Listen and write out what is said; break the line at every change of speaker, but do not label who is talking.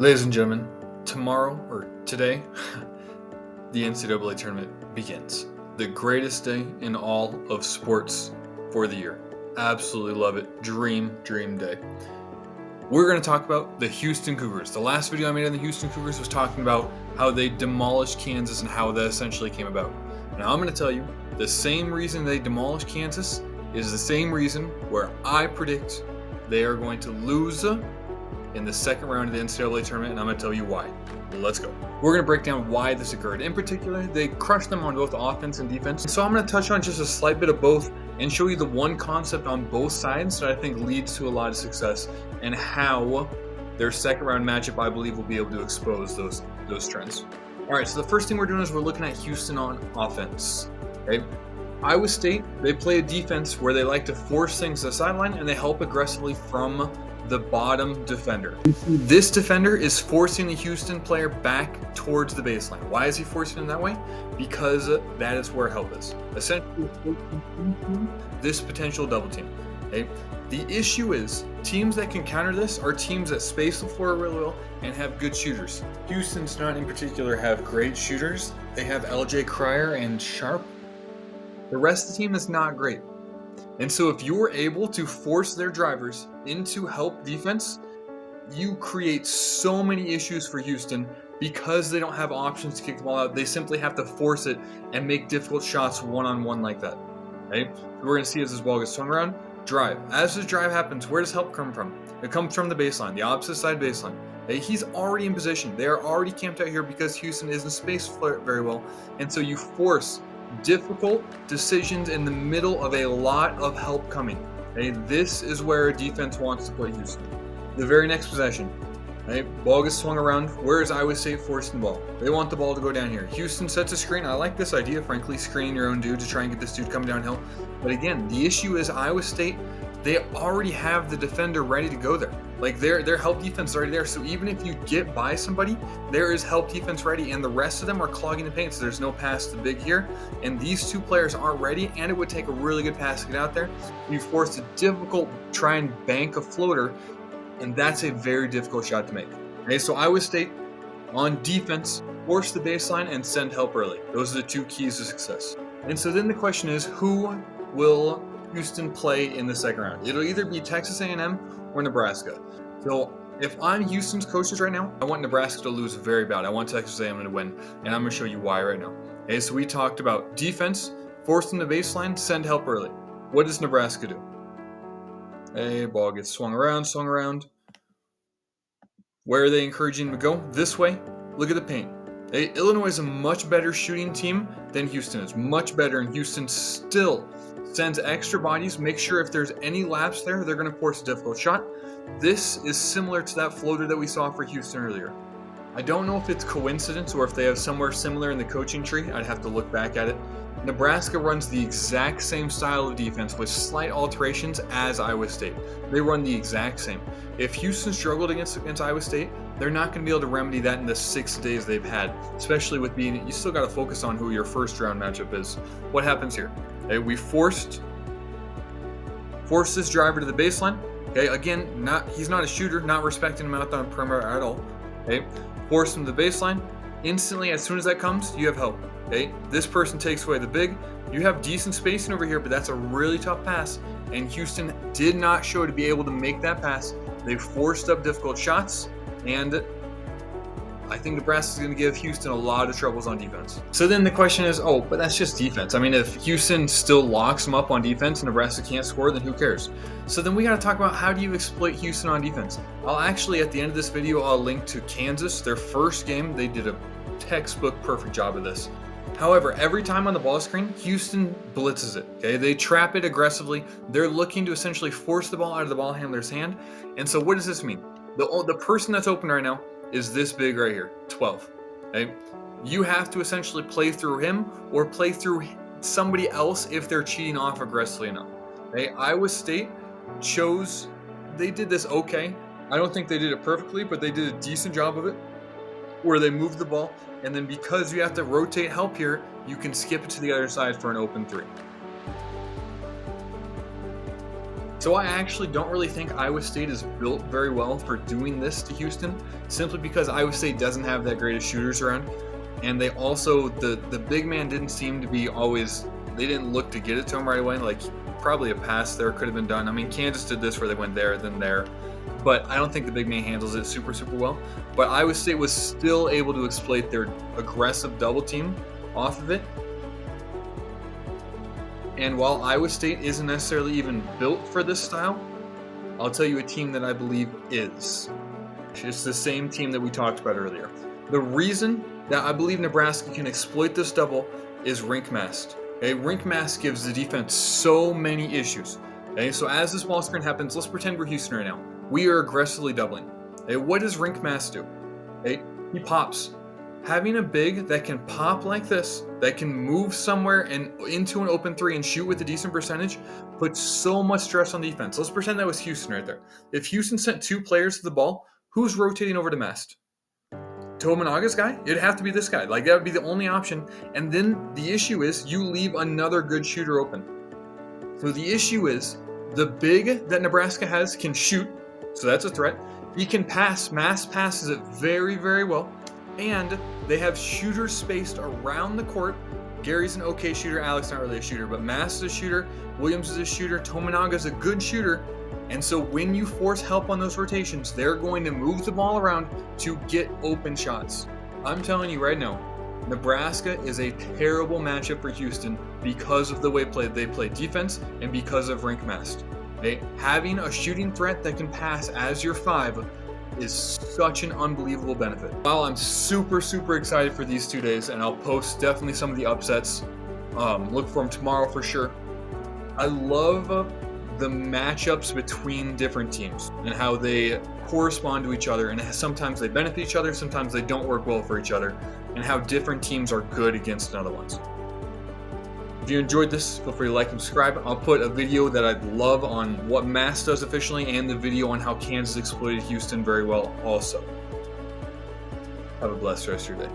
Ladies and gentlemen, tomorrow, or today, the NCAA tournament begins. The greatest day in all of sports for the year. Absolutely love it. Dream day. We're going to talk about the Houston Cougars. The last video I made on the Houston Cougars was talking about how they demolished Kansas and how that essentially came about. Now I'm going to tell you, the same reason they demolished Kansas is the same reason where I predict they are going to lose in the second round of the NCAA tournament, and I'm going to tell you why. Let's go. We're going to break down why this occurred. In particular, they crushed them on both offense and defense. So I'm going to touch on just a slight bit of both and show you the one concept on both sides that I think leads to a lot of success and how their second round matchup, I believe, will be able to expose those trends. All right, so the first thing we're doing is we're looking at Houston on offense. Okay. Iowa State, they play a defense where they like to force things to the sideline and they help aggressively from the bottom defender. This defender is forcing the Houston player back towards the baseline. Why is he forcing him that way? Because that is where help is. Essentially, this potential double team. Okay? The issue is teams that can counter this are teams that space the floor really well and have good shooters. Houston's not in particular have great shooters. They have LJ Cryer and Sharp. The rest of the team is not great. And so if you're able to force their drivers into help defense, you create so many issues for Houston because they don't have options to kick the ball out. They simply have to force it and make difficult shots one-on-one like that. Okay? We're going to see as this ball gets swung around, drive. As this drive happens, where does help come from? It comes from the baseline, the opposite side baseline. Okay? He's already in position. They are already camped out here because Houston isn't spaced very well. And so you force difficult decisions in the middle of a lot of help coming. Okay, this is where defense wants to play Houston. The very next possession, okay, ball gets swung around. Where is Iowa State forcing the ball? They want the ball to go down here. Houston sets a screen. I like this idea, frankly, screening your own dude to try and get this dude coming downhill. But again, the issue is Iowa State, they already have the defender ready to go there. Like their help defense is already there. So even if you get by somebody, there is help defense ready, and the rest of them are clogging the paint. So there's no pass to big here. And these two players aren't ready, and it would take a really good pass to get out there. You force a difficult try and bank a floater, and that's a very difficult shot to make. Okay, so Iowa State on defense, force the baseline and send help early. Those are the two keys to success. And so then the question is, who will Houston play in the second round? It'll either be Texas A&M or Nebraska. So if I'm Houston's coaches right now, I want Nebraska to lose very bad. I want Texas A&M to win, and I'm going to show you why right now. Okay, so we talked about defense, forcing the baseline, send help early. What does Nebraska do? A ball gets swung around. Where are they encouraging him to go? This way. Look at the paint. Okay, Illinois is a much better shooting team than Houston is. Much better, and Houston still sends extra bodies. Make sure if there's any lapse there, they're going to force a difficult shot. This is similar to that floater that we saw for Houston earlier. I don't know if it's coincidence or if they have somewhere similar in the coaching tree. I'd have to look back at it. Nebraska runs the exact same style of defense with slight alterations as Iowa State. They run the exact same. If Houston struggled against Iowa State, they're not going to be able to remedy that in the 6 days they've had, especially with being, you still got to focus on who your first round matchup is. What happens here? Okay, we forced this driver to the baseline. Okay, again, he's not a shooter, not respecting him out on the perimeter at all. Okay, force him to the baseline. Instantly, as soon as that comes, you have help. Okay, this person takes away the big. You have decent spacing over here, but that's a really tough pass. And Houston did not show to be able to make that pass. They forced up difficult shots, and I think Nebraska is going to give Houston a lot of troubles on defense. So then the question is, but that's just defense. I mean, if Houston still locks them up on defense and Nebraska can't score, then who cares? So then we got to talk about how do you exploit Houston on defense. I'll actually, at the end of this video, I'll link to Kansas. Their first game, they did a textbook perfect job of this. However, every time on the ball screen, Houston blitzes it. Okay, they trap it aggressively. They're looking to essentially force the ball out of the ball handler's hand. And so what does this mean? The person that's open right now is this big right here, 12. Okay? You have to essentially play through him or play through somebody else if they're cheating off aggressively enough. Okay? Iowa State they did this okay. I don't think they did it perfectly, but they did a decent job of it, where they moved the ball, and then because you have to rotate help here, you can skip it to the other side for an open three. So I actually don't really think Iowa State is built very well for doing this to Houston, simply because Iowa State doesn't have that great of shooters around. And they also, the big man didn't seem to be always, they didn't look to get it to him right away. Like, probably a pass there could have been done. I mean, Kansas did this where they went there, then there. But I don't think the big man handles it super well. But Iowa State was still able to exploit their aggressive double team off of it. And while Iowa State isn't necessarily even built for this style, I'll tell you a team that I believe is. It's the same team that we talked about earlier. The reason that I believe Nebraska can exploit this double is rink mask. Okay? Rink mask gives the defense so many issues. Okay? So as this ball screen happens, let's pretend we're Houston right now. We are aggressively doubling. Okay? What does rink mask do? Okay? He pops. Having a big that can pop like this, that can move somewhere and into an open three and shoot with a decent percentage, puts so much stress on defense. Let's pretend that was Houston right there. If Houston sent 2 players to the ball, who's rotating over to Mast? Tominaga's guy? It'd have to be this guy. Like, that would be the only option. And then the issue is you leave another good shooter open. So the issue is the big that Nebraska has can shoot, so that's a threat. He can pass. Mast passes it very, very well. And they have shooters spaced around the court. Gary's an okay shooter. Alex not really a shooter, but Mast is a shooter. Williams is a shooter. Tominaga is a good shooter. And so when you force help on those rotations, they're going to move the ball around to get open shots. I'm telling you right now, Nebraska is a terrible matchup for Houston because of the way they play defense and because of rink Mast. Okay? Having a shooting threat that can pass as your 5 is such an unbelievable benefit. While I'm super excited for these 2 days, and I'll post definitely some of the upsets, look for them tomorrow for sure. I love the matchups between different teams and how they correspond to each other, and sometimes they benefit each other, sometimes they don't work well for each other, and how different teams are good against other ones. If you enjoyed this, feel free to like and subscribe. I'll put a video that I'd love on what Mast does officially and the video on how Kansas exploited Houston very well also. Have a blessed rest of your day.